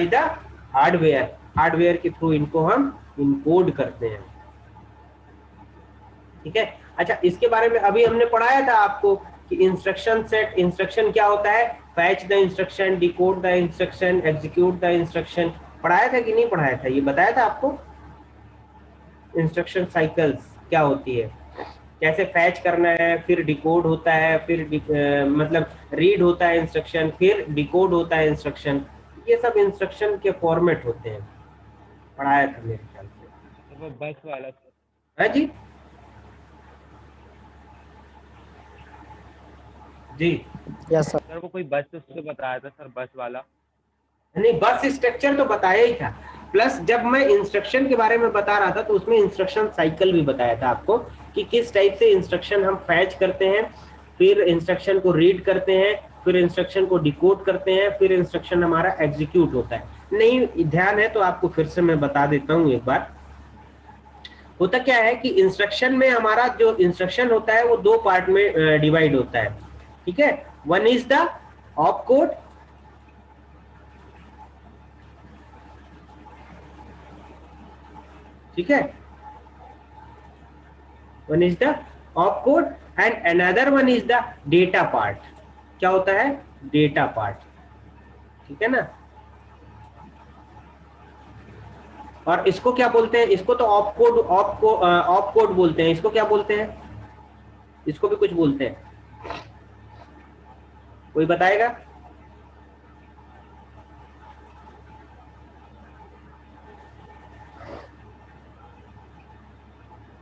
The hardware, hardware के through इनको हम इनकोड करते हैं। ठीक है, अच्छा इसके बारे में अभी हमने पढ़ाया था आपको कि इंस्ट्रक्शन सेट, इंस्ट्रक्शन क्या होता है, fetch the instruction, decode the instruction, execute the instruction, पढ़ाया था कि नहीं पढ़ाया था, ये बताया था आपको। इंस्ट्रक्शन साइकिल्स क्या होती है, कैसे फैच करना है, फिर डिकोड होता है, फिर मतलब रीड होता है इंस्ट्रक्शन, फिर डिकोड होता है इंस्ट्रक्शन, ये सब इंस्ट्रक्शन के फॉर्मेट होते हैं, पढ़ाया था मेरे ख्याल से। वो बस वाला सर। हाँ जी जी, यस सर। सर वो कोई बस से बताया था सर, बस वाला। नहीं बस स्ट्रक्चर तो बताया ही था, प्लस जब मैं इंस्ट्रक्शन के बारे में बता रहा था तो उसमें इंस्ट्रक्शन साइकिल भी बताया था आपको कि किस टाइप से इंस्ट्रक्शन हम फैच करते हैं, फिर इंस्ट्रक्शन को रीड करते हैं, फिर इंस्ट्रक्शन को डिकोड करते हैं, फिर इंस्ट्रक्शन हमारा एग्जीक्यूट होता है। नहीं ध्यान है तो आपको फिर से मैं बता देता हूँ एक बार। होता क्या है कि इंस्ट्रक्शन में हमारा जो इंस्ट्रक्शन होता है वो दो पार्ट में डिवाइड होता है। ठीक है, one is the op code, ठीक है, one is the op code and another one is the data part. क्या होता है, डेटा पार्ट, ठीक है ना। और इसको क्या बोलते हैं, इसको तो ऑप कोड, ऑप कोड बोलते हैं, इसको क्या बोलते हैं, इसको भी कुछ बोलते हैं, कोई बताएगा।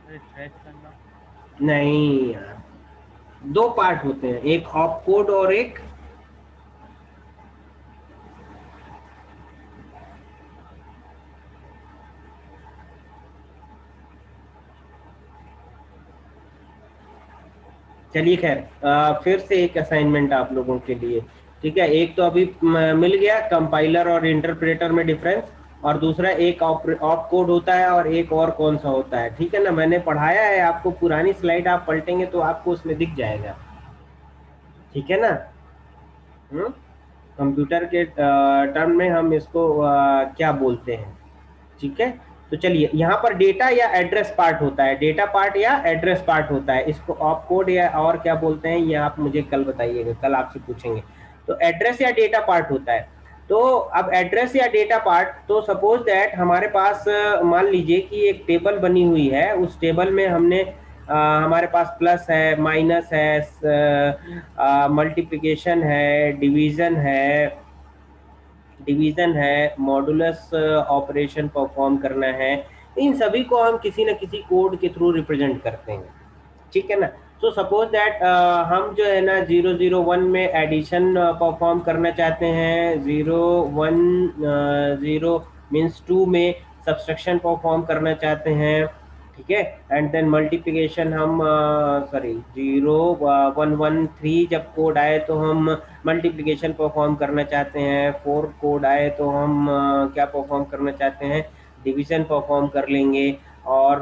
ट्रेस करना। नहीं यार, दो पार्ट होते हैं, एक ऑप कोड और एक चलिए खैर फिर से एक असाइनमेंट आप लोगों के लिए। ठीक है, एक तो अभी मिल गया कंपाइलर और इंटरप्रेटर में डिफरेंस, और दूसरा एक ऑप कोड होता है और एक और कौन सा होता है। ठीक है ना, मैंने पढ़ाया है आपको, पुरानी स्लाइड आप पलटेंगे तो आपको उसमें दिख जाएगा। ठीक है ना, कंप्यूटर के टर्म में हम इसको क्या बोलते हैं। ठीक है, तो चलिए यहाँ पर डेटा या एड्रेस पार्ट होता है, डेटा पार्ट या एड्रेस पार्ट होता है, इसको ऑप कोड या और क्या बोलते हैं ये आप मुझे कल बताइएगा, कल आपसे पूछेंगे। तो एड्रेस या डेटा पार्ट होता है। तो अब एड्रेस या डेटा पार्ट, तो सपोज दैट हमारे पास मान लीजिए कि एक टेबल बनी हुई है, उस टेबल में हमने हमारे पास प्लस है, माइनस है, मल्टीप्लिकेशन है, डिवीजन है, मॉडुलस ऑपरेशन परफॉर्म करना है, इन सभी को हम किसी न किसी कोड के थ्रू रिप्रेजेंट करते हैं। ठीक है ना, तो सपोज दैट हम जो है ना 001 में एडिशन परफॉर्म करना चाहते हैं, 010 मीन्स 2 में सब्सट्रैक्शन परफॉर्म करना चाहते हैं। ठीक है, एंड देन मल्टीप्लिकेशन हम 0113 जब कोड आए तो हम मल्टीप्लिकेशन परफॉर्म करना चाहते हैं, 4 कोड आए तो हम क्या परफॉर्म करना चाहते हैं, डिवीजन परफॉर्म कर लेंगे। और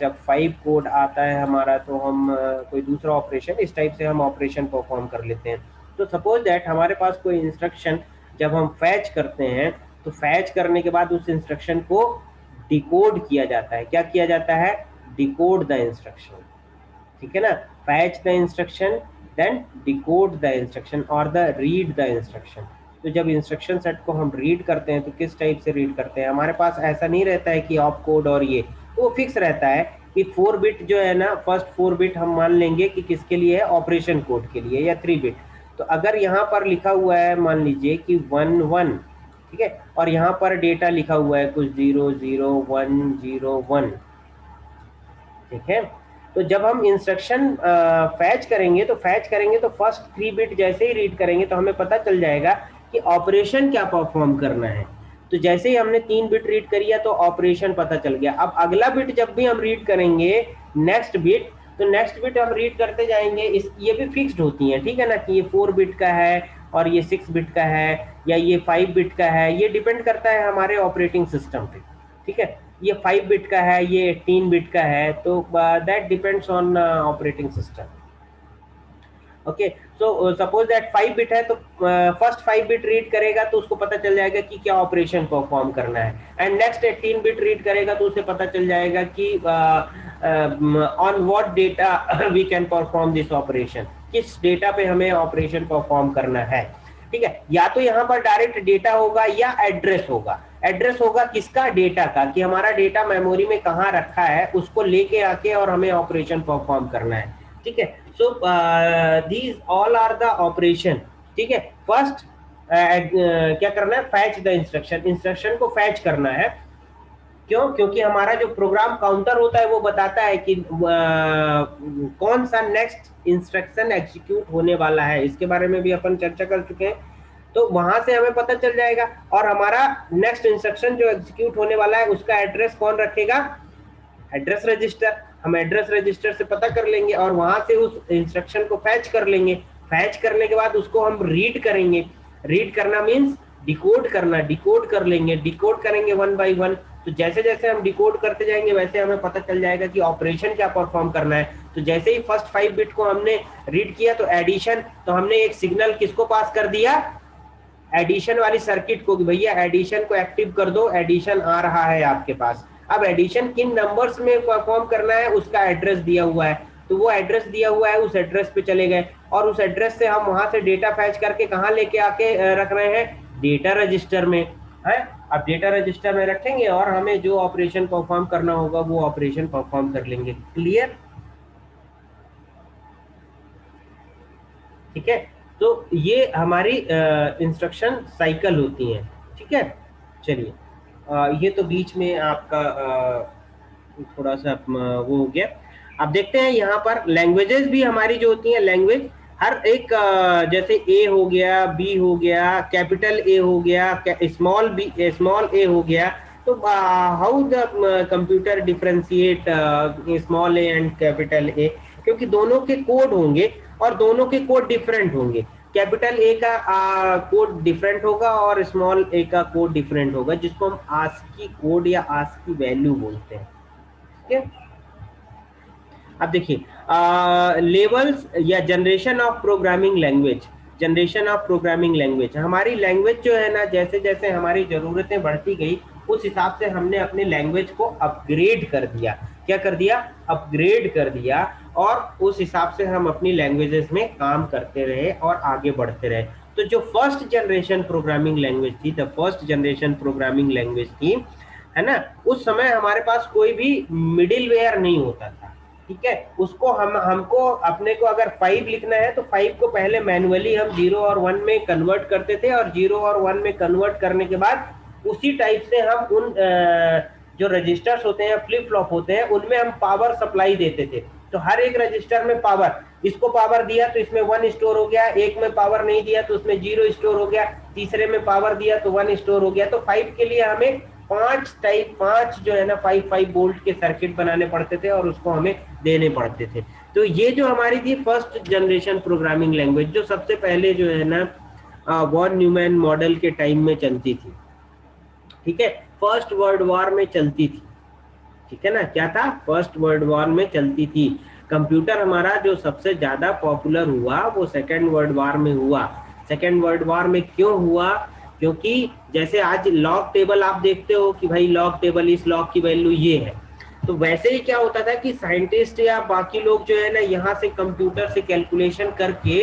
जब 5 कोड आता है हमारा तो हम कोई दूसरा ऑपरेशन, इस टाइप से हम ऑपरेशन परफॉर्म कर लेते हैं। तो सपोज दैट हमारे पास कोई इंस्ट्रक्शन जब हम फैच करते हैं तो फैच करने के बाद उस इंस्ट्रक्शन को डिकोड किया जाता है। क्या किया जाता है, डिकोड द इंस्ट्रक्शन। ठीक है ना, fetch the instruction, then decode the instruction और द रीड द इंस्ट्रक्शन। तो जब इंस्ट्रक्शन सेट को हम रीड करते हैं तो किस टाइप से रीड करते हैं, हमारे पास ऐसा नहीं रहता है कि ऑप कोड और ये, तो वो फिक्स रहता है कि 4 बिट जो है ना, फर्स्ट 4 बिट हम मान लेंगे कि किसके लिए है, ऑपरेशन कोड के लिए, या 3 बिट। तो अगर यहाँ पर लिखा हुआ है मान लीजिए कि 11, ठीक है, और यहाँ पर डेटा लिखा हुआ है कुछ 00101, ठीक है, तो जब हम इंस्ट्रक्शन फैच करेंगे तो फर्स्ट 3 बिट जैसे ही रीड करेंगे तो हमें पता चल जाएगा कि ऑपरेशन क्या परफॉर्म करना है। तो जैसे ही हमने 3 बिट रीड करिए तो ऑपरेशन पता चल गया। अब अगला बिट जब भी हम रीड करेंगे, नेक्स्ट बिट, तो नेक्स्ट बिट हम रीड करते जाएंगे, ये भी फिक्स्ड होती हैं। ठीक है ना, कि ये 4 बिट का है और ये 6 बिट का है या ये 5 बिट का है, ये डिपेंड करता है हमारे ऑपरेटिंग सिस्टम पे। ठीक है, ये 5 बिट का है, ये 18 बिट का है, तो that depends on operating system. Okay. So suppose that 5 bit है, तो फर्स्ट 5 बिट रीड करेगा तो उसको पता चल जाएगा कि क्या ऑपरेशन परफॉर्म करना है, एंड नेक्स्ट 18 बिट रीड करेगा तो उसे पता चल जाएगा कि on what data we can perform this operation, किस डेटा पे हमें ऑपरेशन परफॉर्म करना है। ठीक है, या तो यहाँ पर डायरेक्ट डेटा होगा या एड्रेस होगा। एड्रेस होगा किसका, डेटा का, कि हमारा डेटा मेमोरी में कहाँ रखा है, उसको लेके आके और हमें ऑपरेशन परफॉर्म करना है। ठीक है, so these all are the operation. ठीक है, फर्स्ट क्या करना है, फैच द इंस्ट्रक्शन, इंस्ट्रक्शन को फैच करना है। क्यों, क्योंकि हमारा जो प्रोग्राम काउंटर होता है वो बताता है कि कौन सा नेक्स्ट इंस्ट्रक्शन एग्जीक्यूट होने वाला है, इसके बारे में भी अपन चर्चा कर चुके हैं। तो वहां से हमें पता चल जाएगा, और हमारा नेक्स्ट इंस्ट्रक्शन जो एग्जीक्यूट होने वाला है उसका एड्रेस कौन रखेगा, एड्रेस रजिस्टर। हम एड्रेस रजिस्टर से पता कर लेंगे और वहां से उस इंस्ट्रक्शन को फैच कर लेंगे। फैच करने के बाद उसको हम रीड करेंगे। रीड करना मीन्स डिकोड करना, डिकोड कर लेंगे, डिकोड करेंगे वन बाय वन। तो जैसे जैसे हम डिकोड करते जाएंगे वैसे हमें पता चल जाएगा कि ऑपरेशन क्या परफॉर्म करना है। तो जैसे ही फर्स्ट 5 बिट को हमने रीड किया तो एडिशन, तो हमने एक सिग्नल किसको पास कर दिया, एडिशन वाली सर्किट को, कि भैया एडिशन को एक्टिव कर दो, एडिशन आ रहा है आपके पास। अब एडिशन किन नंबर्स में परफॉर्म करना है उसका एड्रेस दिया हुआ है, तो वो एड्रेस दिया हुआ है, उस एड्रेस पे चले गए और उस एड्रेस से हम वहां से डेटा फैच करके कहाँ लेके आके रख रहे हैं, डेटा रजिस्टर में है। अब डेटा रजिस्टर में रखेंगे और हमें जो ऑपरेशन परफॉर्म करना होगा वो ऑपरेशन परफॉर्म कर लेंगे। क्लियर? ठीक है, तो ये हमारी इंस्ट्रक्शन साइकिल होती हैं। ठीक है, चलिए ये तो बीच में आपका थोड़ा सा वो हो गया। अब देखते हैं यहाँ पर लैंग्वेजेस भी हमारी जो होती हैं, लैंग्वेज हर एक जैसे ए हो गया, बी हो गया, कैपिटल ए हो गया, स्मॉल बी, स्मॉल ए हो गया। तो how the computer differentiate small A and capital A, क्योंकि दोनों के कोड होंगे और दोनों के कोड डिफरेंट होंगे। कैपिटल ए का कोड डिफरेंट होगा और स्मॉल ए का कोड डिफरेंट होगा, जिसको हम आस्की कोड या आस्की वैल्यू बोलते हैं। ठीक है, अब देखिए लेवल्स या generation of programming language. Generation of programming language, हमारी लैंग्वेज जो है ना, जैसे जैसे हमारी जरूरतें बढ़ती गई उस हिसाब से हमने अपने लैंग्वेज को अपग्रेड कर दिया। क्या कर दिया, अपग्रेड कर दिया, और उस हिसाब से हम अपनी लैंग्वेजेस में काम करते रहे और आगे बढ़ते रहे। तो जो फर्स्ट जनरेशन प्रोग्रामिंग लैंग्वेज थी, the first generation programming language थी, है ना, उस समय हमारे पास कोई भी मिडिल वेयर नहीं होता था। ठीक है, उसको हमको अपने को अगर 5 लिखना है तो 5 को पहले मैनुअली हम 0 और 1 में कन्वर्ट करते थे, और 0 और 1 में कन्वर्ट करने के बाद उसी टाइप से हम उन जो रजिस्टर्स होते हैं, फ्लिप फ्लॉप होते हैं, उनमें हम पावर सप्लाई देते थे। तो हर एक रजिस्टर में पावर, इसको पावर दिया तो इसमें 1 स्टोर हो गया, एक में पावर नहीं दिया तो उसमें 0 स्टोर हो गया, तीसरे में पावर दिया तो 1 स्टोर हो गया। तो 5 के लिए हमें 5 जो है ना 5 वोल्ट के सर्किट बनाने पड़ते थे और उसको हमें देने पड़ते थे। तो ये जो हमारी थी फर्स्ट जनरेशन प्रोग्रामिंग लैंग्वेज, जो सबसे पहले जो है ना वॉन न्यूमैन मॉडल के टाइम में चलती थी। ठीक है, फर्स्ट वर्ल्ड वॉर में चलती थी। ठीक है ना, क्या था, फर्स्ट वर्ल्ड वॉर में चलती थी। कंप्यूटर हमारा जो सबसे ज्यादा पॉपुलर हुआ वो सेकेंड वर्ल्ड वॉर में हुआ। सेकेंड वर्ल्ड वॉर में क्यों हुआ, क्योंकि जैसे आज लॉग टेबल आप देखते हो कि भाई लॉग टेबल, इस लॉग की वैल्यू ये है, तो वैसे ही क्या होता था कि साइंटिस्ट या बाकी लोग जो है ना यहाँ से कंप्यूटर से कैलकुलेशन करके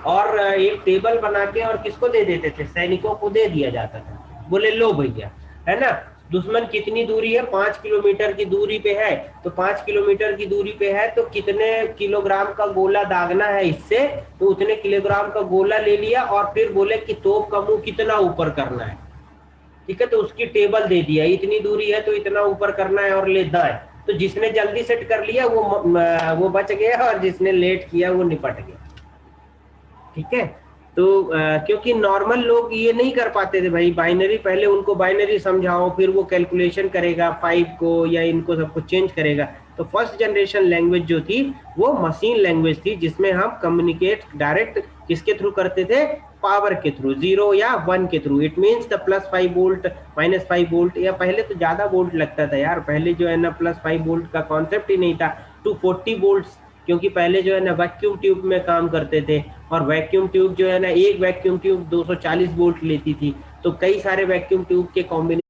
और एक टेबल बना के और किसको दे देते थे, सैनिकों को दे दिया जाता था। बोले लो भैया, है ना, दुश्मन कितनी दूरी है, 5 किलोमीटर की दूरी पे है, तो 5 किलोमीटर की दूरी पे है तो कितने किलोग्राम का गोला दागना है इससे, तो उतने किलोग्राम का गोला ले लिया और फिर बोले कि तोप का मुंह कितना ऊपर करना है। ठीक है, तो उसकी टेबल दे दिया, इतनी दूरी है तो इतना ऊपर करना है और ले दाएं। तो जिसने जल्दी सेट कर लिया वो बच गया और जिसने लेट किया वो निपट गया। ठीक है, तो क्योंकि नॉर्मल लोग ये नहीं कर पाते थे भाई, बाइनरी, पहले उनको बाइनरी समझाओ फिर वो कैलकुलेशन करेगा 5 को या इनको सबको चेंज करेगा। तो फर्स्ट जनरेशन लैंग्वेज जो थी वो मशीन लैंग्वेज थी, जिसमें हम कम्युनिकेट डायरेक्ट किसके थ्रू करते थे, पावर के थ्रू, 0 या 1 के through. It means the +5 volt, -5 volt, या पहले तो ज्यादा वोल्ट लगता था यार, पहले जो है ना +5 वोल्ट का कॉन्सेप्ट ही नहीं था, 240 वोल्ट क्योंकि पहले जो है ना वैक्यूम ट्यूब में काम करते थे, और वैक्यूम ट्यूब जो है ना, एक वैक्यूम ट्यूब 240 वोल्ट लेती थी, तो कई सारे वैक्यूम ट्यूब के कॉम्बिनेशन